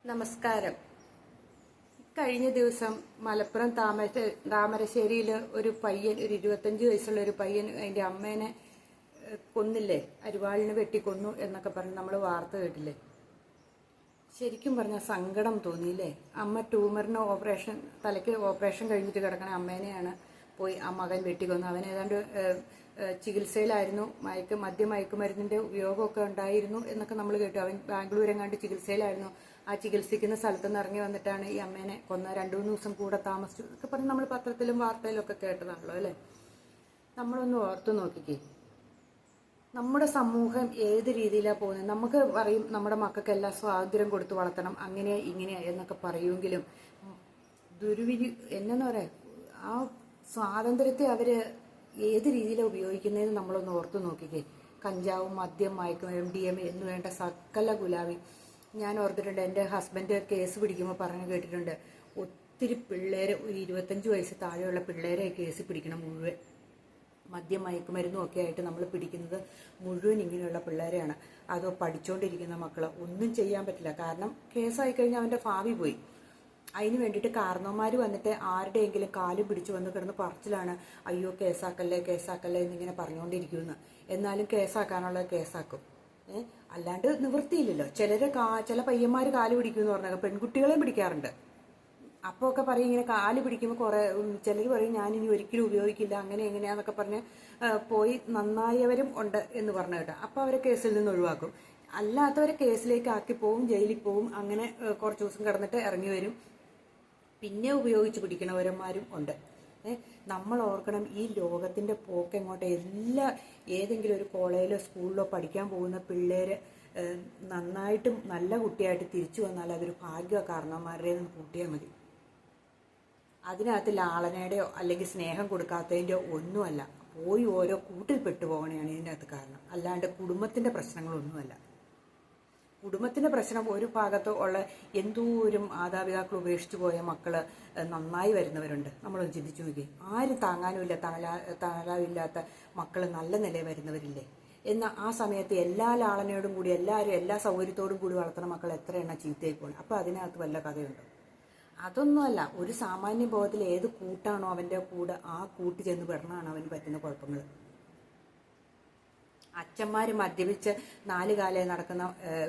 നമസ്കാരം. കഴിഞ്ഞ ദിവസം മലപ്പുറം താമരശ്ശേരിയിൽ ഒരു പയ്യൻ, ഒരു 25 വയസ്സുള്ള ഒരു പയ്യൻ അതിന്റെ അമ്മേനെ കൊന്നില്ലേ, അരിവാളിന് വെട്ടിക്കൊന്നു എന്നൊക്കെ പറഞ്ഞ് നമ്മൾ വാർത്ത കേട്ടില്ലേ. ശരിക്കും പറഞ്ഞാൽ സങ്കടം തോന്നിയില്ലേ. അമ്മ ട്യൂമറിന് തലയ്ക്ക് ഓപ്പറേഷൻ കഴിഞ്ഞിട്ട് കിടക്കണ അമ്മേനെയാണ് പോയി ആ മകൻ വെട്ടിക്കൊന്നു. അവൻ ഏതാണ്ട് ചികിത്സയിലായിരുന്നു, മയക്കുമരുന്നിന്റെ ഉപയോഗമൊക്കെ ഉണ്ടായിരുന്നു എന്നൊക്കെ നമ്മൾ കേട്ടു. അവൻ ബാംഗ്ലൂരെങ്ങാണ്ട് ചികിത്സയിലായിരുന്നു. ആ ചികിത്സിക്കുന്ന സ്ഥലത്ത് നിന്ന് ഇറങ്ങി വന്നിട്ടാണ് ഈ അമ്മേനെ കൊന്ന. 2-3 ദിവസം കൂടെ താമസിച്ചു എന്നൊക്കെ പറഞ്ഞ് നമ്മൾ പത്രത്തിലും വാർത്തയിലും ഒക്കെ കേട്ടതാണല്ലോ അല്ലേ. നമ്മളൊന്ന് ഓർത്തു നോക്കിക്കേ, നമ്മുടെ സമൂഹം ഏത് രീതിയിലാണ് പോകുന്നത്. നമുക്ക് പറയും നമ്മുടെ മക്കൾക്ക് എല്ലാം സ്വാതന്ത്ര്യം കൊടുത്തു വളർത്തണം, അങ്ങനെയാ ഇങ്ങനെയാ എന്നൊക്കെ പറയുമെങ്കിലും എന്നെന്ന് പറയാ, ആ സ്വാതന്ത്ര്യത്തെ അവര് ഏത് രീതിയിലാണ് ഉപയോഗിക്കുന്നതെന്ന് നമ്മളൊന്ന് ഓർത്തു നോക്കിക്കേ. കഞ്ചാവും മദ്യം മയക്കുമരുന്ന് MDMA എന്ന് വേണ്ട സകല ഗുലാബി. ഞാൻ ഓർത്തിട്ടുണ്ട്, എൻ്റെ ഹസ്ബൻഡ് കേസ് പിടിക്കുമ്പോൾ പറഞ്ഞു കേട്ടിട്ടുണ്ട്, ഒത്തിരി പിള്ളേരെ, ഒരു 25 വയസ്സ് താഴെയുള്ള പിള്ളേരെ കേസ് പിടിക്കണം മുഴുവൻ. മദ്യം മയക്കുമരുന്നും ഒക്കെ ആയിട്ട് നമ്മൾ പിടിക്കുന്നത് മുഴുവൻ ഇങ്ങനെയുള്ള പിള്ളേരെയാണ്. അതോ പഠിച്ചുകൊണ്ടിരിക്കുന്ന മക്കള് ഒന്നും ചെയ്യാൻ പറ്റില്ല. കാരണം കേസായി കഴിഞ്ഞാൽ അവൻ്റെ ഭാവി പോയി. അതിന് വേണ്ടിയിട്ട് കാരണവന്മാർ വന്നിട്ട് ആരുടെയെങ്കിലും കാല് പിടിച്ചു വന്ന് കിടന്ന് പറച്ചിലാണ്, അയ്യോ കേസാക്കല്ലേ കേസാക്കല്ലേ എന്നിങ്ങനെ പറഞ്ഞുകൊണ്ടിരിക്കുമെന്ന്. എന്നാലും കേസാക്കാനുള്ള കേസാക്കും. അല്ലാണ്ട് നിവൃത്തിയില്ലല്ലോ. ചില പയ്യന്മാർ കാല് പിടിക്കുമെന്ന് പറഞ്ഞാൽ പെൺകുട്ടികളെയും പിടിക്കാറുണ്ട്. അപ്പോൾ ഒക്കെ പറയും, ഇങ്ങനെ കാല് പിടിക്കുമ്പോൾ കുറെ ചിലർ പറയും ഞാനിനി ഒരിക്കലും ഉപയോഗിക്കില്ല, അങ്ങനെ എങ്ങനെയാന്നൊക്കെ പറഞ്ഞ് പോയി നന്നായവരും ഉണ്ട് എന്ന് പറഞ്ഞു കേട്ടോ. അപ്പോൾ അവരെ കേസിൽ നിന്ന് ഒഴിവാക്കും. അല്ലാത്തവരെ കേസിലേക്ക് ആക്കി പോവും, ജയിലിൽ പോവും. അങ്ങനെ കുറച്ച് ദിവസം കിടന്നിട്ട് ഇറങ്ങി വരും. പിന്നെ ഉപയോഗിച്ച് പിടിക്കണവരന്മാരും ഉണ്ട്. നമ്മൾ ഓർക്കണം, ഈ ലോകത്തിന്റെ പോക്ക് എങ്ങോട്ട്. ഏതെങ്കിലും ഒരു കോളേജിലോ സ്കൂളിലോ പഠിക്കാൻ പോകുന്ന പിള്ളേര് നന്നായിട്ടും നല്ല കുട്ടിയായിട്ട് തിരിച്ചു വന്നാൽ അതൊരു ഭാഗ്യ കാരണവന്മാരുടെ കൂട്ടിയാൽ മതി. അതിനകത്ത് ലാളനയുടെയോ അല്ലെങ്കിൽ സ്നേഹം കൊടുക്കാത്തതിൻ്റെയോ ഒന്നുമല്ല. പോയി ഓരോ കൂട്ടിൽ പെട്ടുപോകണയാണ് ഇതിൻ്റെ അകത്ത് കാരണം. അല്ലാണ്ട് കുടുംബത്തിന്റെ പ്രശ്നങ്ങളൊന്നുമല്ല. കുടുംബത്തിന്റെ പ്രശ്നം ഒരു ഭാഗത്ത് ഉള്ള എന്തോരം മാതാപിതാക്കൾ ഉപേക്ഷിച്ചു പോയ മക്കള് നന്നായി വരുന്നവരുണ്ട്. നമ്മളൊന്ന് ചിന്തിച്ചു നോക്കി. ആരും താങ്ങാനുമില്ല, തണലാവില്ലാത്ത മക്കള് നല്ല നിലയിൽ വരുന്നവരില്ലേ. എന്നാൽ ആ സമയത്ത് എല്ലാ ലാളനയോടും കൂടി എല്ലാ സൗകര്യത്തോടും കൂടി വളർത്തുന്ന മക്കൾ എത്ര എണ്ണം ചീത്തയായി പോകണം. അപ്പൊ അതിനകത്ത് വല്ല കഥയുണ്ടോ? അതൊന്നുമല്ല. ഒരു സാമാന്യ ബോധത്തിൽ ഏത് കൂട്ടാണോ അവന്റെ കൂടെ, ആ കൂട്ടി ചെന്ന് പെടണമാണ് അവന് പറ്റുന്ന കുഴപ്പങ്ങൾ. അച്ഛന്മാർ മദ്യപിച്ച് 4 കാലേ നടക്കുന്ന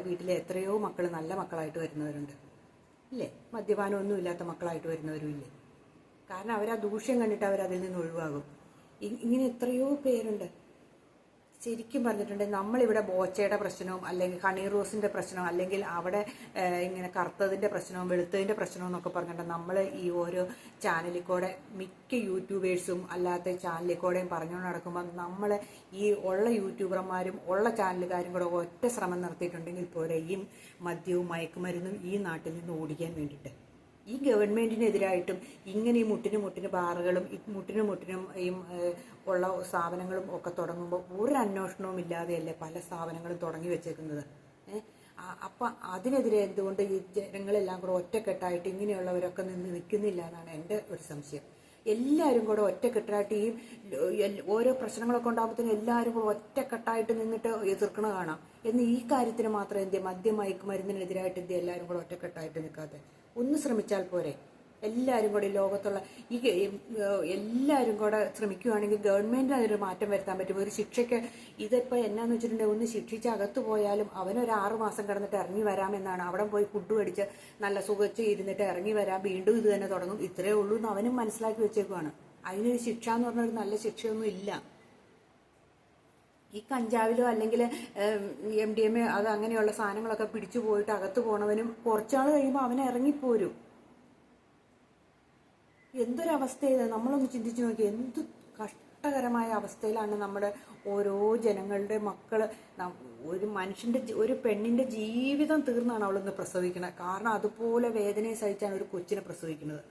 വീട്ടിലെ എത്രയോ മക്കൾ നല്ല മക്കളായിട്ട് വരുന്നവരുണ്ട് ഇല്ലേ. മദ്യപാനമൊന്നും ഇല്ലാത്ത മക്കളായിട്ട് വരുന്നവരും ഇല്ലേ. കാരണം അവരാ ദൂഷ്യം കണ്ടിട്ട് അവരതിൽ നിന്ന് ഒഴിവാകും. ഇങ്ങനെ എത്രയോ പേരുണ്ട്. ശരിക്കും പറഞ്ഞിട്ടുണ്ട്, നമ്മളിവിടെ ബോച്ചയുടെ പ്രശ്നവും അല്ലെങ്കിൽ ഹണി റോസിന്റെ പ്രശ്നവും അല്ലെങ്കിൽ അവിടെ ഇങ്ങനെ കറുത്തതിന്റെ പ്രശ്നവും വെളുത്തതിന്റെ പ്രശ്നവും എന്നൊക്കെ പറഞ്ഞിട്ട് നമ്മൾ ഈ ഓരോ ചാനലിൽ കൂടെ മിക്ക യൂട്യൂബേഴ്സും അല്ലാത്ത ചാനലിൽ കൂടെയും പറഞ്ഞുകൊണ്ട് നടക്കുമ്പോൾ നമ്മൾ ഈ ഉള്ള യൂട്യൂബർമാരും ഉള്ള ചാനലുകാരും കൂടെ ഒറ്റ ശ്രമം നടത്തിയിട്ടുണ്ടെങ്കിൽ പോരെ ഈ മദ്യവും മയക്കുമരുന്നും ഈ നാട്ടിൽ നിന്ന് ഓടിക്കാൻ വേണ്ടിയിട്ട്. ഈ ഗവൺമെന്റിനെതിരായിട്ടും ഇങ്ങനെ ഈ മുട്ടിന് ബാറുകളും മുട്ടിനും ഈ ഉള്ള സ്ഥാപനങ്ങളും ഒക്കെ തുടങ്ങുമ്പോൾ ഒരു അന്വേഷണവും ഇല്ലാതെയല്ലേ പല സ്ഥാപനങ്ങളും തുടങ്ങി വെച്ചേക്കുന്നത്. അപ്പൊ അതിനെതിരെ എന്തുകൊണ്ട് ഈ ജനങ്ങളെല്ലാം കൂടെ ഒറ്റക്കെട്ടായിട്ട് ഇങ്ങനെയുള്ളവരൊക്കെ നിൽക്കുന്നില്ല എന്നാണ് എൻ്റെ ഒരു സംശയം. എല്ലാവരും കൂടെ ഒറ്റക്കെട്ടായിട്ട് ഈ ഓരോ പ്രശ്നങ്ങളൊക്കെ ഉണ്ടാകുമ്പോഴത്തേനും എല്ലാവരും കൂടെ ഒറ്റക്കെട്ടായിട്ട് നിന്നിട്ട് എതിർക്കണ കാണാം. എന്ന് ഈ കാര്യത്തിന് മാത്രം എന്ത് മദ്യം മയക്കുമരുന്നിനെതിരായിട്ട് എന്ത് എല്ലാവരും കൂടെ ഒറ്റക്കെട്ടായിട്ട് നിൽക്കാതെ ഒന്ന് ശ്രമിച്ചാൽ പോരെ. എല്ലാവരും കൂടെ ലോകത്തുള്ള എല്ലാവരും കൂടെ ശ്രമിക്കുകയാണെങ്കിൽ ഗവൺമെന്റിന് അതിനൊരു മാറ്റം വരുത്താൻ പറ്റും. ഒരു ശിക്ഷയ്ക്ക് ഇതിപ്പോ എന്നാന്ന് വെച്ചിട്ടുണ്ടെങ്കിൽ ഒന്ന് ശിക്ഷിച്ച് അകത്ത് പോയാലും അവനൊരു 6 മാസം കിടന്നിട്ട് ഇറങ്ങി വരാമെന്നാണ്. അവിടെ പോയി ഫുഡ് മേടിച്ച് നല്ല സുഖിച്ച് ഇരുന്നിട്ട് ഇറങ്ങി വരാം, വീണ്ടും ഇത് തന്നെ തുടങ്ങും. ഇത്രയേ ഉള്ളൂ എന്ന് അവനും മനസ്സിലാക്കി വെച്ചേക്കുവാണ്. അതിനൊരു ശിക്ഷ എന്ന് പറഞ്ഞൊരു നല്ല ശിക്ഷയൊന്നും ഇല്ല. ഈ കഞ്ചാവിലോ അല്ലെങ്കിൽ MDMA അത് അങ്ങനെയുള്ള സാധനങ്ങളൊക്കെ പിടിച്ചു പോയിട്ട് അകത്ത് പോണവനും കുറച്ചാൾ കഴിയുമ്പോൾ അവനെ ഇറങ്ങിപ്പോരും. എന്തൊരവസ്ഥയത് നമ്മളൊന്ന് ചിന്തിച്ചു നോക്കി. എന്ത് കഷ്ടകരമായ അവസ്ഥയിലാണ് നമ്മുടെ ഓരോ ജനങ്ങളുടെ മക്കള്. ഒരു മനുഷ്യന്റെ, ഒരു പെണ്ണിന്റെ ജീവിതം തീർന്നാണ് അവളൊന്ന് പ്രസവിക്കുന്നത്. കാരണം അതുപോലെ വേദനയെ സഹിച്ചാണ് ഒരു കൊച്ചിനെ പ്രസവിക്കുന്നത്.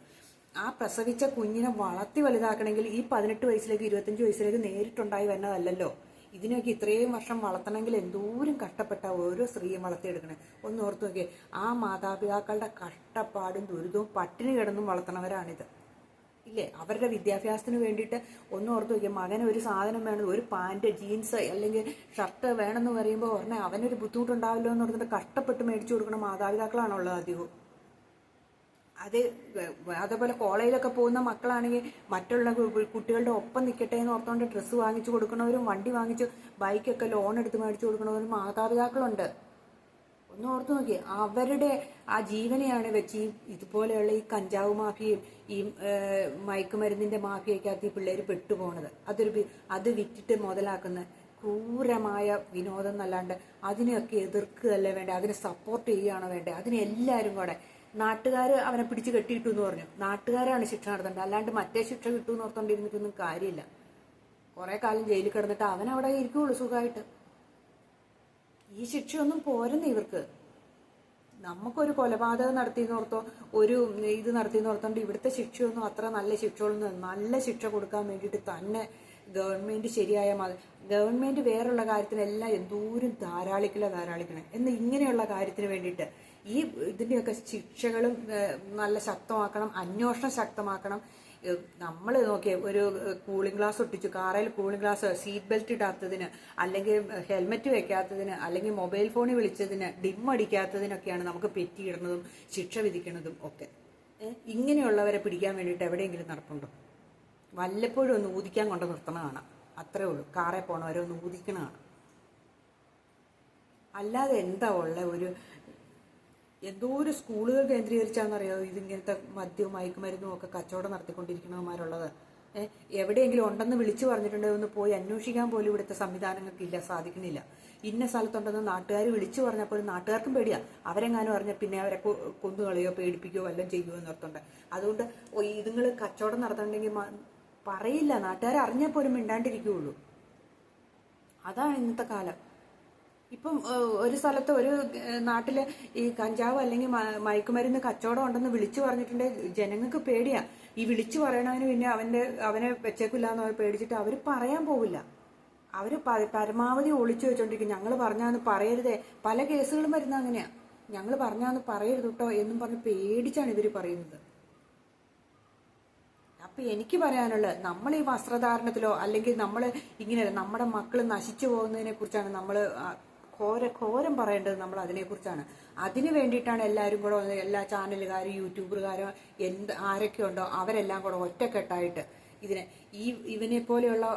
ആ പ്രസവിച്ച കുഞ്ഞിനെ വളർത്തി വലുതാക്കണമെങ്കിൽ ഈ 18 വയസ്സിലേക്ക് 25 വയസ്സിലേക്ക് നേരിട്ടുണ്ടായി വരുന്നതല്ലല്ലോ. ഇതിനൊക്കെ ഇത്രയും വർഷം വളർത്തണമെങ്കിൽ എന്തോരം കഷ്ടപ്പെട്ട ഓരോ സ്ത്രീയും വളർത്തിയെടുക്കണേ. ഒന്ന് ഓർത്ത് നോക്കിയേ. ആ മാതാപിതാക്കളുടെ കഷ്ടപ്പാടും ദുരിതവും പട്ടിണി കിടന്നും വളർത്തണവരാണിത്. ഇല്ലേ? അവരുടെ വിദ്യാഭ്യാസത്തിന് വേണ്ടിയിട്ട് ഒന്ന് ഓർത്ത് നോക്കിയാൽ മകന് ഒരു സാധനം വേണം, ഒരു പാൻറ് ജീൻസ് അല്ലെങ്കിൽ ഷർട്ട് വേണമെന്ന് പറയുമ്പോൾ ഉടനെ അവനൊരു ബുദ്ധിമുട്ടുണ്ടാവില്ലോ എന്ന് പറഞ്ഞിട്ട് കഷ്ടപ്പെട്ട് മേടിച്ചു കൊടുക്കുന്ന മാതാപിതാക്കളാണുള്ളത് അധികവും. അത് അതേപോലെ കോളേജിലൊക്കെ പോകുന്ന മക്കളാണെങ്കിൽ മറ്റുള്ള കുട്ടികളുടെ ഒപ്പം നിൽക്കട്ടെ എന്ന് ഓർത്തുകൊണ്ട് ഡ്രസ്സ് വാങ്ങിച്ചു കൊടുക്കണവരും വണ്ടി വാങ്ങിച്ച് ബൈക്കൊക്കെ ലോൺ എടുത്ത് മേടിച്ചു കൊടുക്കണവരും മാതാപിതാക്കളുണ്ട്. ഒന്ന് ഓർത്ത് നോക്കി, അവരുടെ ആ ജീവനെയാണ് വെച്ച് ഇതുപോലെയുള്ള ഈ കഞ്ചാവ് മാഫിയയും ഈ മയക്കുമരുന്നിന്റെ മാഫിയക്കകത്ത് ഈ പിള്ളേർ പെട്ടുപോണത്. അത് വിറ്റിട്ട് മുതലാക്കുന്ന ക്രൂരമായ വിനോദം എന്നല്ലാണ്ട് അതിനെയൊക്കെ എതിർക്കുകയല്ലേ വേണ്ടേ, അതിനെ സപ്പോർട്ട് ചെയ്യുകയാണോ വേണ്ടേ? അതിന് എല്ലാവരും കൂടെ നാട്ടുകാർ അവനെ പിടിച്ച് കെട്ടിയിട്ടു എന്ന് പറഞ്ഞു, നാട്ടുകാരാണ് ശിക്ഷ നടത്തേണ്ടത്, അല്ലാണ്ട് മറ്റേ ശിക്ഷ കിട്ടുമെന്ന് ഓർത്തോണ്ടിരുന്നിട്ടൊന്നും കാര്യമില്ല. കുറെ കാലം ജയിലിൽ കിടന്നിട്ട് അവൻ അവിടെ ഇരിക്കുള്ളൂ സുഖമായിട്ട്. ഈ ശിക്ഷയൊന്നും പോരുന്ന ഇവർക്ക്. നമുക്കൊരു കൊലപാതകം നടത്തിയെന്നോർത്തോ ഒരു ഇത് നടത്തിയെന്നോർത്തോണ്ട് ഇവിടുത്തെ ശിക്ഷയൊന്നും അത്ര നല്ല ശിക്ഷകളൊന്നും, നല്ല ശിക്ഷ കൊടുക്കാൻ വേണ്ടിയിട്ട് തന്നെ ഗവൺമെന്റ് ശരിയായ ഗവൺമെന്റ് വേറുള്ള കാര്യത്തിനെല്ലാം എന്തോരം ധാരാളിക്കണേ എന്ന് ഇങ്ങനെയുള്ള കാര്യത്തിന് വേണ്ടിയിട്ട് ഈ ഇതിന്റെയൊക്കെ ശിക്ഷകളും നല്ല ശക്തമാക്കണം, അന്വേഷണം ശക്തമാക്കണം. നമ്മൾ നോക്കിയേ, ഒരു കൂളിംഗ് ഗ്ലാസ് ഒട്ടിച്ചു, കാറിൽ കൂളിംഗ് ഗ്ലാസ്, സീറ്റ് ബെൽറ്റ് ഇടാത്തതിന്, അല്ലെങ്കിൽ ഹെൽമെറ്റ് വെക്കാത്തതിന്, അല്ലെങ്കിൽ മൊബൈൽ ഫോണിൽ വിളിച്ചതിന്, ഡിം അടിക്കാത്തതിനൊക്കെയാണ് നമുക്ക് പെറ്റിയിടുന്നതും ശിക്ഷ വിധിക്കുന്നതും ഒക്കെ. ഇങ്ങനെയുള്ളവരെ പിടിക്കാൻ വേണ്ടിയിട്ട് എവിടെയെങ്കിലും നടപ്പുണ്ടോ? വല്ലപ്പോഴും ഒന്ന് ഊതിക്കാൻ കൊണ്ട് നിർത്തണതാണ്, അത്രേ ഉള്ളൂ. കാറെ പോണവരെ ഒന്ന് ഊതിക്കണതാണ്. അല്ലാതെ എന്താ ഉള്ള ഒരു എന്തോ ഒരു സ്കൂളുകൾ കേന്ദ്രീകരിച്ചാണെന്നറിയോ ഇതിങ്ങനത്തെ മദ്യവും മയക്കുമരുന്നും ഒക്കെ കച്ചവടം നടത്തിക്കൊണ്ടിരിക്കുന്നവന്മാരുള്ളത്. എവിടെയെങ്കിലും ഉണ്ടെന്ന് വിളിച്ചു പറഞ്ഞിട്ടുണ്ടെങ്കിൽ ഒന്ന് പോയി അന്വേഷിക്കാൻ പോലും ഇവിടുത്തെ സംവിധാനങ്ങൾക്കില്ല, സാധിക്കുന്നില്ല. ഇന്ന സ്ഥലത്തുണ്ടെന്ന് നാട്ടുകാർ വിളിച്ചു പറഞ്ഞപ്പോൾ നാട്ടുകാർക്കും പേടിയാ, അവരെങ്ങാനും അറിഞ്ഞാൽ പിന്നെ അവരെ കൊന്നുകളയോ പേടിപ്പിക്കുകയോ വല്ലതും ചെയ്യുമോ എന്നോർത്തുണ്ട്. അതുകൊണ്ട് ഇതുങ്ങൾ കച്ചവടം നടത്തണമെങ്കിൽ പറയില്ല, നാട്ടുകാർ അറിഞ്ഞാൽ പോലും മിണ്ടാണ്ടിരിക്കുകയുള്ളൂ. അതാണ് ഇന്നത്തെ കാലം. ഇപ്പം ഒരു സ്ഥലത്ത് ഒരു നാട്ടില് ഈ കഞ്ചാവ് അല്ലെങ്കിൽ മയക്കുമരുന്ന് കച്ചവടം ഉണ്ടെന്ന് വിളിച്ചു പറഞ്ഞിട്ടുണ്ടെങ്കിൽ ജനങ്ങൾക്ക് പേടിയാ. ഈ വിളിച്ചു പറയണവന് പിന്നെ അവനെ വെച്ചേക്കില്ലാന്ന് പേടിച്ചിട്ട് അവര് പറയാൻ പോവില്ല. അവര് പരമാവധി ഒളിച്ചു വെച്ചോണ്ടിരിക്കും. ഞങ്ങൾ പറഞ്ഞാന്ന് പറയരുതേ, പല കേസുകളും വരുന്ന അങ്ങനെയാ. ഞങ്ങൾ പറഞ്ഞാന്ന് പറയരുത് കേട്ടോ എന്നും പറഞ്ഞ് പേടിച്ചാണ് ഇവര് പറയുന്നത്. അപ്പൊ എനിക്ക് പറയാനുള്ളത്, നമ്മൾ ഈ വസ്ത്രധാരണത്തിലോ അല്ലെങ്കിൽ നമ്മൾ ഇങ്ങനെ നമ്മുടെ മക്കൾ നശിച്ചു പോകുന്നതിനെ കുറിച്ചാണ് നമ്മൾ ഘോരം പറയേണ്ടത്. നമ്മൾ അതിനെക്കുറിച്ചാണ്. അതിന് വേണ്ടിയിട്ടാണ് എല്ലാവരും കൂടെ, എല്ലാ ചാനലുകാരും യൂട്യൂബറുകാരും ആരൊക്കെ ഉണ്ടോ അവരെല്ലാം കൂടെ ഒറ്റക്കെട്ടായിട്ട് ഇവനെ പോലെയുള്ള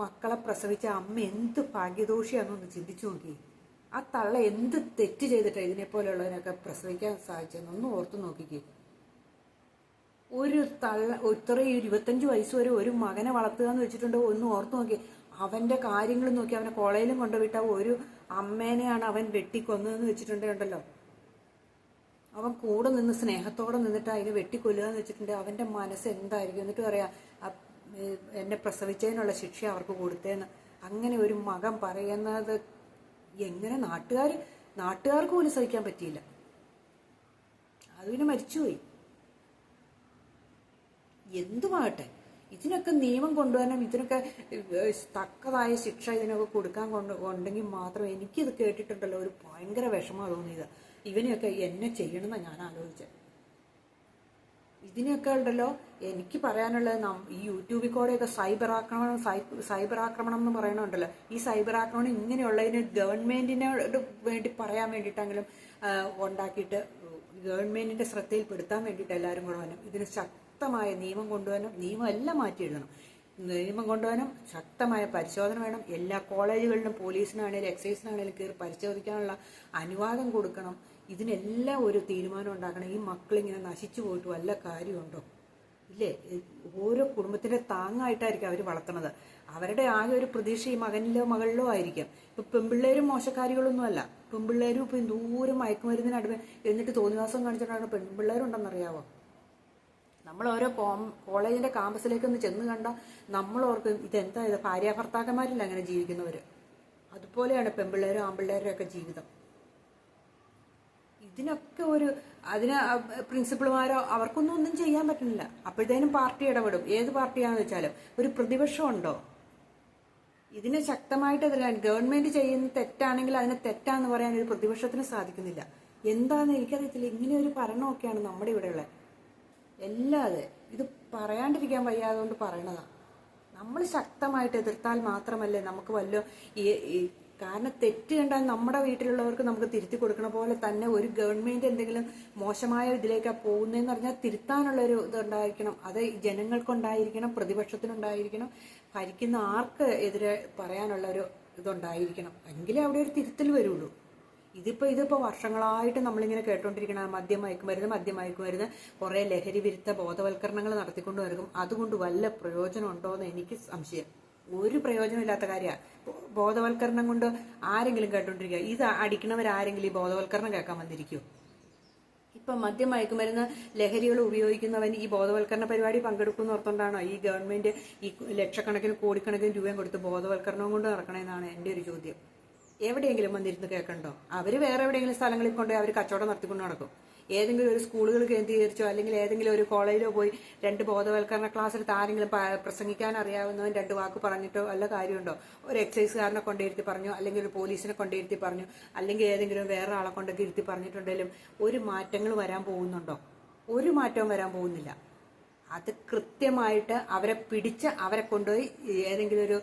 മക്കളെ പ്രസവിച്ച അമ്മ എന്ത് ഭാഗ്യദോഷിയാണെന്നൊന്ന് ചിന്തിച്ചു നോക്കി. ആ തള്ള എന്ത് തെറ്റ് ചെയ്തിട്ടാണ് ഇതിനെ പോലെയുള്ളതിനൊക്കെ പ്രസവിക്കാൻ സാധിച്ചതെന്നൊന്ന് ഓർത്തു നോക്കിക്കേ. ഒരു ഇത്രയും 25 വയസ്സ് വരെ ഒരു മകനെ വളർത്തുക എന്ന് വെച്ചിട്ടുണ്ടോ ഒന്ന് ഓർത്തു നോക്കി. അവന്റെ കാര്യങ്ങൾ നോക്കി, അവനെ കോളേജിലും കൊണ്ടുപോയിട്ട ഒരു അമ്മേനെയാണ് അവൻ വെട്ടിക്കൊന്നതെന്ന് വെച്ചിട്ടുണ്ടല്ലോ. അവൻ കൂടെ നിന്ന് സ്നേഹത്തോടെ നിന്നിട്ട് അതിനെ വെട്ടിക്കൊല്ലുക എന്ന് വെച്ചിട്ടുണ്ട്. അവന്റെ മനസ്സ് എന്തായിരിക്കും? എന്നിട്ട് പറയാ എന്നെ പ്രസവിച്ചതിനുള്ള ശിക്ഷ അവർക്ക് കൊടുത്തേന്ന്. അങ്ങനെ ഒരു മകൻ പറയുന്നത് എങ്ങനെ നാട്ടുകാർക്ക് പോലും സഹിക്കാൻ പറ്റിയില്ല. അത് പിന്നെ മരിച്ചുപോയി. എന്തുമാകട്ടെ, ഇതിനൊക്കെ നിയമം കൊണ്ടുവരണം, ഇതിനൊക്കെ തക്കതായ ശിക്ഷ ഇതിനൊക്കെ കൊടുക്കാൻ ഉണ്ടെങ്കിൽ മാത്രം. എനിക്കിത് കേട്ടിട്ടുണ്ടല്ലോ ഒരു ഭയങ്കര വിഷമമാണ് തോന്നിയത്. ഇവനെയൊക്കെ എന്നെ ചെയ്യണമെന്നാണ് ഞാൻ ആലോചിച്ചത്. ഇതിനൊക്കെ ഉണ്ടല്ലോ എനിക്ക് പറയാനുള്ളത്, ഈ യൂട്യൂബിൽ കൂടെയൊക്കെ സൈബർ ആക്രമണം എന്ന് പറയണുണ്ടല്ലോ. ഈ സൈബർ ആക്രമണം ഇങ്ങനെയുള്ളതിന് ഗവൺമെന്റിനോട് വേണ്ടി പറയാൻ വേണ്ടിയിട്ടെങ്കിലും ഉണ്ടാക്കിയിട്ട് ഗവൺമെന്റിന്റെ ശ്രദ്ധയിൽപ്പെടുത്താൻ വേണ്ടിയിട്ട് എല്ലാവരും കൂടെ വരണം. ഇതിന് ശക്തമായ നിയമം കൊണ്ടുവരണം. നിയമം എല്ലാം മാറ്റി എഴുതണം. നിയമം കൊണ്ടുവരണം. ശക്തമായ പരിശോധന വേണം. എല്ലാ കോളേജുകളിലും പോലീസിനാണേലും എക്സൈസിനാണേലും കയറി പരിശോധിക്കാനുള്ള അനുവാദം കൊടുക്കണം. ഇതിനെല്ലാം ഒരു തീരുമാനം ഉണ്ടാക്കണം. ഈ മക്കളിങ്ങനെ നശിച്ചു പോയിട്ട് വല്ല കാര്യമുണ്ടോ? ഇല്ലേ? ഓരോ കുടുംബത്തിന്റെ താങ്ങായിട്ടായിരിക്കും അവർ വളർത്തുന്നത്. അവരുടെ ആകെ ഒരു പ്രതീക്ഷ ഈ മകനിലോ മകളിലോ ആയിരിക്കും. ഇപ്പൊ പെൺപിള്ളേരും മോശക്കാരികളൊന്നും അല്ല. പെൺപിള്ളേരും ഇപ്പൊ ദൂരം മയക്കുമരുന്നിനടുവ എന്നിട്ട് തോന്നിവാസം കാണിച്ചിട്ടാണ് പെൺപിള്ളേരുണ്ടെന്നറിയാവോ? നമ്മൾ ഓരോ കോളേജിന്റെ ക്യാമ്പസിലേക്ക് ഒന്ന് ചെന്ന് കണ്ടാൽ നമ്മൾ ഓർക്കും ഇതെന്താ ഇത്, ഭാര്യ ഭർത്താക്കന്മാരില്ല അങ്ങനെ ജീവിക്കുന്നവര്. അതുപോലെയാണ് പെൺപിള്ളേരും ആൺപിള്ളേരും ഒക്കെ ജീവിതം. ഇതിനൊക്കെ അതിന് പ്രിൻസിപ്പൾമാരോ അവർക്കൊന്നും ഒന്നും ചെയ്യാൻ പറ്റുന്നില്ല. അപ്പോഴത്തേനും പാർട്ടി ഇടപെടും. ഏത് പാർട്ടിയാണെന്ന് വെച്ചാലും. ഒരു പ്രതിപക്ഷം ഉണ്ടോ? ഇതിനെ ശക്തമായിട്ട് എതിരാൻ ഗവൺമെന്റ് ചെയ്യുന്ന തെറ്റാണെങ്കിൽ അതിനെ തെറ്റാന്ന് പറയാൻ ഒരു പ്രതിപക്ഷത്തിന് സാധിക്കുന്നില്ല. എന്താണെന്ന് എനിക്കറിയത്തില്ല. ഇങ്ങനെ ഒരു ഭരണമൊക്കെയാണ് നമ്മുടെ ഇവിടെയുള്ളത്. എല്ലാതെ ഇത് പറയാണ്ടിരിക്കാൻ വയ്യാതുകൊണ്ട് പറയണതാ. നമ്മൾ ശക്തമായിട്ട് എതിർത്താൽ മാത്രമല്ലേ നമുക്ക് ഈ കാരണം തെറ്റ് കണ്ടാൽ നമ്മുടെ വീട്ടിലുള്ളവർക്ക് നമുക്ക് തിരുത്തി കൊടുക്കണ പോലെ തന്നെ ഒരു ഗവൺമെന്റ് എന്തെങ്കിലും മോശമായ ഇതിലേക്കാണ് പോകുന്നതെന്ന് പറഞ്ഞാൽ തിരുത്താനുള്ളൊരു ഇതുണ്ടായിരിക്കണം. അത് ജനങ്ങൾക്കുണ്ടായിരിക്കണം, പ്രതിപക്ഷത്തിനുണ്ടായിരിക്കണം, ഭരിക്കുന്ന ആർക്ക് എതിരെ പറയാനുള്ള ഒരു ഇതുണ്ടായിരിക്കണം. എങ്കിലേ അവിടെ ഒരു തിരുത്തൽ വരുള്ളൂ. ഇതിപ്പോ വർഷങ്ങളായിട്ട് നമ്മളിങ്ങനെ കേട്ടോണ്ടിരിക്കണം മദ്യം മയക്കുമരുന്ന് കുറെ ലഹരി വിരുദ്ധ ബോധവൽക്കരണങ്ങൾ നടത്തിക്കൊണ്ട് വരും. അതുകൊണ്ട് വല്ല പ്രയോജനം ഉണ്ടോ എന്ന് എനിക്ക് സംശയം. ഒരു പ്രയോജനമില്ലാത്ത കാര്യമാണ്. ബോധവൽക്കരണം കൊണ്ട് ആരെങ്കിലും കേട്ടോണ്ടിരിക്കുക? ഇത് അടിക്കണവരാരെങ്കിലും ഈ ബോധവൽക്കരണം കേൾക്കാൻ വന്നിരിക്കുമോ? ഇപ്പം മദ്യം മയക്കുമരുന്ന് ലഹരികൾ ഉപയോഗിക്കുന്നവൻ ഈ ബോധവൽക്കരണ പരിപാടി പങ്കെടുക്കുന്ന ഓർത്തുകൊണ്ടാണോ ഈ ഗവൺമെന്റ് ഈ ലക്ഷക്കണക്കിന് കോടിക്കണക്കിന് രൂപയും കൊടുത്ത് ബോധവൽക്കരണവും കൊണ്ട് നടക്കണമെന്നാണ് എൻ്റെ ഒരു ചോദ്യം. എവിടെയെങ്കിലും വന്നിരുന്ന് കേൾക്കണ്ടോ? അവർ വേറെ എവിടെയെങ്കിലും സ്ഥലങ്ങളിൽ കൊണ്ടുപോയി അവർ കച്ചവടം നടത്തിക്കൊണ്ട് നടക്കും. ഏതെങ്കിലും ഒരു സ്കൂളുകൾ കേന്ദ്രീകരിച്ചോ അല്ലെങ്കിൽ ഏതെങ്കിലും ഒരു കോളേജിലോ പോയി 2 ബോധവൽക്കരണ ക്ലാസ് എടുത്ത് ആരെങ്കിലും പ്രസംഗിക്കാൻ അറിയാവുന്നവൻ 2 വാക്ക് പറഞ്ഞിട്ടോ വല്ല കാര്യമുണ്ടോ? ഒരു എക്സൈസുകാരനെ കൊണ്ടിരുത്തി പറഞ്ഞോ, അല്ലെങ്കിൽ ഒരു പോലീസിനെ കൊണ്ടിരുത്തി പറഞ്ഞു, അല്ലെങ്കിൽ ഏതെങ്കിലും വേറെ ആളെ കൊണ്ടൊക്കെ ഇരുത്തി പറഞ്ഞിട്ടുണ്ടെങ്കിലും ഒരു മാറ്റങ്ങൾ വരാൻ പോകുന്നുണ്ടോ? ഒരു മാറ്റവും വരാൻ പോകുന്നില്ല. അത് കൃത്യമായിട്ട് അവരെ പിടിച്ച് അവരെ കൊണ്ടുപോയി ഏതെങ്കിലും ഒരു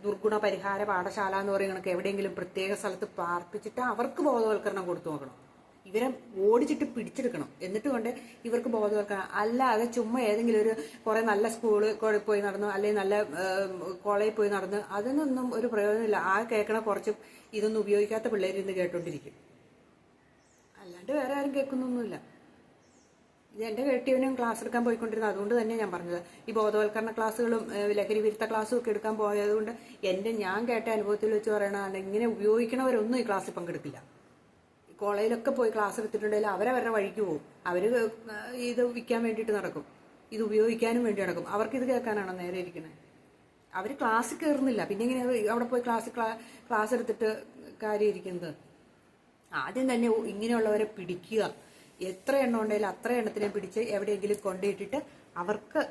ദുർഗുണ പരിഹാര പാഠശാല എന്ന് പറയുന്ന എവിടെയെങ്കിലും പ്രത്യേക സ്ഥലത്ത് പാർപ്പിച്ചിട്ട് അവർക്ക് ബോധവൽക്കരണം കൊടുത്തു നോക്കണം. ഇവരെ ഓടിച്ചിട്ട് പിടിച്ചെടുക്കണം. എന്നിട്ട് കൊണ്ട് ഇവർക്ക് ബോധവൽക്കരണം. അല്ലാതെ ചുമ്മാ ഏതെങ്കിലും ഒരു കുറെ നല്ല സ്കൂളിൽ പോയി നടന്നു അല്ലെങ്കിൽ നല്ല കോളേജിൽ പോയി നടന്നു അതിനൊന്നും ഒരു പ്രയോജനമില്ല. ആ കേൾക്കണ കുറച്ച് ഇതൊന്നും ഉപയോഗിക്കാത്ത പിള്ളേർ ഇന്ന് കേട്ടോണ്ടിരിക്കും. അല്ലാണ്ട് വേറെ ആരും കേൾക്കുന്നൊന്നുമില്ല. ഇത് എൻ്റെ കെട്ടിയവനും ക്ലാസ് എടുക്കാൻ പോയിക്കൊണ്ടിരുന്നത്. അതുകൊണ്ട് തന്നെ ഞാൻ പറഞ്ഞത് ഈ ബോധവൽക്കരണ ക്ലാസ്സുകളും ലഹരി വിരുദ്ധ ക്ലാസ്സും ഒക്കെ എടുക്കാൻ പോയതുകൊണ്ട് ഞാൻ കേട്ട അനുഭവത്തിൽ വെച്ച് പറയണതാണ് ഇങ്ങനെ ഉപയോഗിക്കണവരൊന്നും ഈ ക്ലാസ്സിൽ പങ്കെടുക്കില്ല. കോളേജിലൊക്കെ പോയി ക്ലാസ് എടുത്തിട്ടുണ്ടെങ്കിൽ അവരവരുടെ വഴിക്ക് പോകും. അവർ ഇത് വിൽക്കാൻ വേണ്ടിയിട്ട് നടക്കും, ഇത് ഉപയോഗിക്കാനും വേണ്ടി നടക്കും. അവർക്കിത് കേൾക്കാനാണോ നേരെ ഇരിക്കുന്നത്? അവർ ക്ലാസ്സിൽ കയറുന്നില്ല, പിന്നെ ഇങ്ങനെ അവിടെ പോയി ക്ലാസ് എടുത്തിട്ട് കാര്യം ഇരിക്കുന്നത്. ആദ്യം തന്നെ ഇങ്ങനെയുള്ളവരെ പിടിക്കുക. എത്ര എണ്ണം ഉണ്ടെങ്കിലും അത്ര എണ്ണത്തിനെ പിടിച്ച് എവിടെയെങ്കിലും കൊണ്ടുപോയിട്ടിട്ട് അവർക്ക്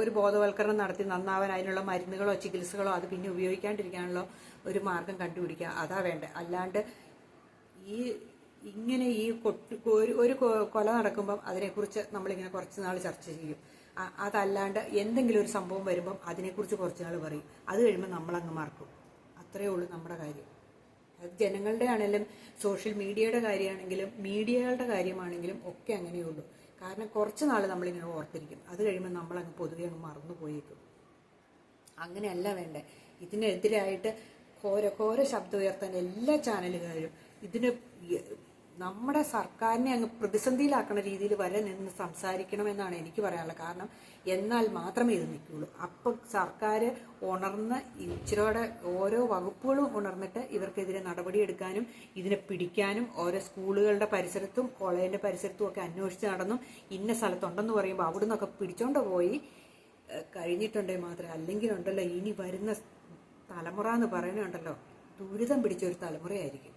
ഒരു ബോധവൽക്കരണം നടത്തി നന്നാവാൻ അതിനുള്ള മരുന്നുകളോ ചികിത്സകളോ അത് പിന്നെ ഉപയോഗിക്കാണ്ടിരിക്കാനുള്ള ഒരു മാർഗം കണ്ടുപിടിക്കുക. അതാ വേണ്ടത്. അല്ലാണ്ട് ഇങ്ങനെ ഒരു കൊല നടക്കുമ്പം അതിനെക്കുറിച്ച് നമ്മളിങ്ങനെ കുറച്ച് നാൾ ചർച്ച ചെയ്യും. അതല്ലാണ്ട് എന്തെങ്കിലും ഒരു സംഭവം വരുമ്പം അതിനെക്കുറിച്ച് കുറച്ച് നാൾ പറയും. അത് കഴിയുമ്പോൾ നമ്മളങ്ങ് മറക്കും. അത്രയേ ഉള്ളൂ നമ്മുടെ കാര്യം. അത് ജനങ്ങളുടെ ആണെങ്കിലും സോഷ്യൽ മീഡിയയുടെ കാര്യമാണെങ്കിലും മീഡിയകളുടെ കാര്യമാണെങ്കിലും ഒക്കെ അങ്ങനെയുള്ളൂ. കാരണം കുറച്ച് നാൾ നമ്മളിങ്ങനെ ഓർത്തിരിക്കും. അത് കഴിയുമ്പോൾ നമ്മളങ്ങ് പൊതുവെ അങ്ങ് മറന്നു പോയേക്കും. അങ്ങനെയല്ല വേണ്ടേ. ഇതിനെതിരായിട്ട് ഘോര ശബ്ദം ഉയർത്താൻ എല്ലാ ചാനലുകാരും ഇതിന് നമ്മുടെ സർക്കാരിനെ അങ്ങ് പ്രതിസന്ധിയിലാക്കുന്ന രീതിയിൽ വരെ നിന്ന് സംസാരിക്കണമെന്നാണ് എനിക്ക് പറയാനുള്ളത്. കാരണം എന്നാൽ മാത്രമേ ഇത് നിൽക്കുകയുള്ളൂ. അപ്പം സർക്കാർ ഉണർന്ന് ഇച്ചിരോടെ ഓരോ വകുപ്പുകളും ഉണർന്നിട്ട് ഇവർക്കെതിരെ നടപടിയെടുക്കാനും ഇതിനെ പിടിക്കാനും ഓരോ സ്കൂളുകളുടെ പരിസരത്തും കോളേജിന്റെ പരിസരത്തും ഒക്കെ അന്വേഷിച്ച് നടന്നും ഇന്ന സ്ഥലത്തുണ്ടെന്ന് പറയുമ്പോൾ അവിടെ നിന്നൊക്കെ പിടിച്ചോണ്ട് പോയി കഴിഞ്ഞിട്ടുണ്ടെങ്കിൽ മാത്രമേ. അല്ലെങ്കിൽ ഉണ്ടല്ലോ ഇനി വരുന്ന തലമുറ എന്ന് പറയുന്നുണ്ടല്ലോ ദുരിതം പിടിച്ചൊരു തലമുറയായിരിക്കും.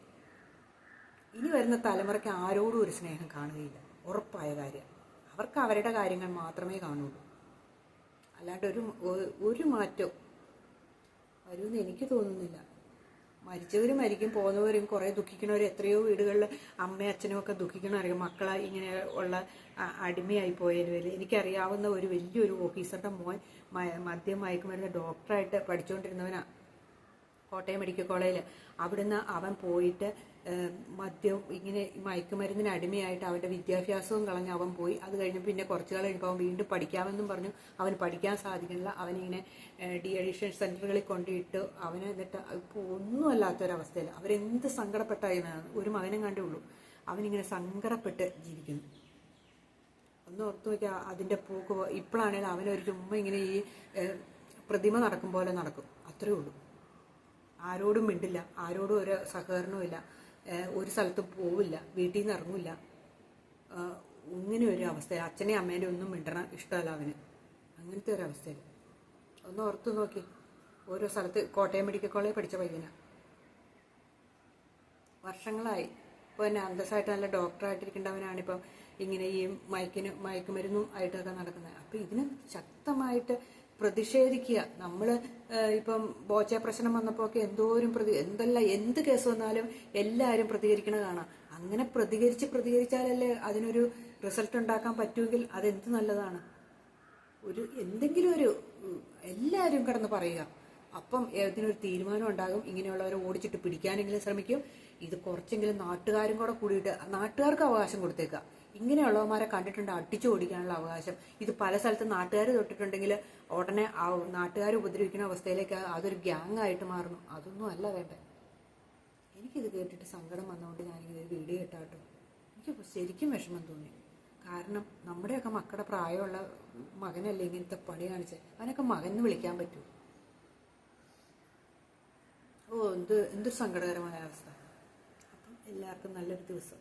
ഇനി വരുന്ന തലമുറയ്ക്ക് ആരോടും ഒരു സ്നേഹം കാണുകയില്ല. ഉറപ്പായ കാര്യം. അവർക്ക് അവരുടെ കാര്യങ്ങൾ മാത്രമേ കാണുള്ളൂ. അല്ലാണ്ട് ഒരു മാറ്റവും വരുമെന്ന് എനിക്ക് തോന്നുന്നില്ല. മരിച്ചവരും മരിക്കും, പോകുന്നവരും കുറേ ദുഃഖിക്കുന്നവർ എത്രയോ വീടുകളിൽ അമ്മയും അച്ഛനും ഒക്കെ ദുഃഖിക്കണമായിരിക്കും. മക്കളെ ഇങ്ങനെ ഉള്ള അടിമയായി പോയതിന് പേരിൽ. എനിക്കറിയാവുന്ന ഒരു വലിയൊരു ഓഫീസറുടെ മോൻ മദ്യം മയക്കുമരുന്ന് ഡോക്ടറായിട്ട് പഠിച്ചുകൊണ്ടിരുന്നവനാണ് കോട്ടയം മെഡിക്കൽ കോളേജിൽ. അവിടുന്ന് അവൻ പോയിട്ട് മദ്യം ഇങ്ങനെ മയക്കുമരുന്നിന് അടിമയായിട്ട് അവൻ്റെ വിദ്യാഭ്യാസവും കളഞ്ഞ് അവൻ പോയി. അത് കഴിഞ്ഞ് പിന്നെ കുറച്ചു കാലം കഴിയുമ്പോൾ അവൻ വീണ്ടും പഠിക്കാമെന്നും പറഞ്ഞു. അവന് പഠിക്കാൻ സാധിക്കുന്നില്ല. അവനിങ്ങനെ ഡി അഡിക്ഷൻ സെൻ്ററുകളിൽ കൊണ്ടിട്ട് അവന് എന്നിട്ട് ഇപ്പോൾ ഒന്നുമല്ലാത്തൊരവസ്ഥയിൽ അവരെന്ത് സങ്കടപ്പെട്ടായിരുന്നു. ഒരു മകനും കണ്ടേ ഉള്ളൂ. അവനിങ്ങനെ സങ്കടപ്പെട്ട് ജീവിക്കുന്നു. ഒന്ന് ഓർത്തു നോക്കിയാൽ അതിൻ്റെ പോക്ക്. ഇപ്പോഴാണെങ്കിലും അവനൊരു ചുമ്മാ ഇങ്ങനെ ഈ പ്രതിമ നടക്കും പോലെ നടക്കും. അത്രേ ഉള്ളൂ. ആരോടും മിണ്ടില്ല, ആരോടും ഒരു സഹകരണവും ഇല്ല, ഒരു സ്ഥലത്തും പോവില്ല, വീട്ടിൽ നിന്ന് ഇറങ്ങില്ല. ഇങ്ങനെ ഒരു അവസ്ഥയിൽ അച്ഛനെയും അമ്മേൻ്റെ ഒന്നും മിണ്ടണം ഇഷ്ടമല്ല അവന്. അങ്ങനത്തെ ഒരു അവസ്ഥയിൽ ഒന്ന് ഓർത്തു നോക്കി. ഓരോ സ്ഥലത്ത് കോട്ടയം മെഡിക്കൽ കോളേജ് പഠിച്ച പയ്യനാണ്. വർഷങ്ങളായി ഇപ്പോൾ തന്നെ അന്തസ്സായിട്ട് നല്ല ഡോക്ടറായിട്ടിരിക്കേണ്ടവനാണിപ്പോൾ ഇങ്ങനെ ഈ മയക്കുമരുന്നും ആയിട്ടൊക്കെ നടക്കുന്നത്. അപ്പോൾ ഇതിന് ശക്തമായിട്ട് പ്രതിഷേധിക്കുക. നമ്മൾ ഇപ്പം ബോച്ച പ്രശ്നം വന്നപ്പോൾ ഒക്കെ എന്തോരം എന്ത് കേസ് വന്നാലും എല്ലാവരും പ്രതികരിക്കണ കാണാം. അങ്ങനെ പ്രതികരിച്ചാലല്ലേ അതിനൊരു റിസൾട്ട് ഉണ്ടാക്കാൻ പറ്റുമെങ്കിൽ അതെന്ത് നല്ലതാണ്. എന്തെങ്കിലും ഒരു എല്ലാവരും കിടന്ന് പറയുക, അപ്പം ഇതിനൊരു തീരുമാനം ഉണ്ടാകും. ഇങ്ങനെയുള്ളവരെ ഓടിച്ചിട്ട് പിടിക്കാനെങ്കിലും ശ്രമിക്കും. ഇത് കുറച്ചെങ്കിലും നാട്ടുകാരും കൂടെ കൂടിയിട്ട് നാട്ടുകാർക്ക് അവകാശം കൊടുത്തേക്കുക. ഇങ്ങനെയുള്ളവന്മാരെ കണ്ടിട്ടുണ്ട് അടിച്ചു ഓടിക്കാനുള്ള അവകാശം. ഇത് പല സ്ഥലത്ത് നാട്ടുകാർ തൊട്ടിട്ടുണ്ടെങ്കിൽ ഉടനെ നാട്ടുകാർ ഉപദ്രവിക്കുന്ന അവസ്ഥയിലേക്ക് അതൊരു ഗ്യാങ് ആയിട്ട് മാറുന്നു. അതൊന്നും അല്ല വേണ്ടത്. എനിക്കിത് കേട്ടിട്ട് സങ്കടം വന്നുകൊണ്ട് ഞാനിങ്ങനെ ഒരു വീഡിയോ ഇട്ടാട്ടോ. എനിക്ക് ശരിക്കും വിഷമം തോന്നി. കാരണം നമ്മുടെയൊക്കെ മക്കളുടെ പ്രായമുള്ള മകനല്ലേ ഇങ്ങനത്തെ പണി കാണിച്ചത്. അവനൊക്കെ മകൻ എന്ന് വിളിക്കാൻ പറ്റൂ? എന്തൊരു സങ്കടകരമായ അവസ്ഥ. അപ്പം എല്ലാവർക്കും നല്ലൊരു ദിവസം.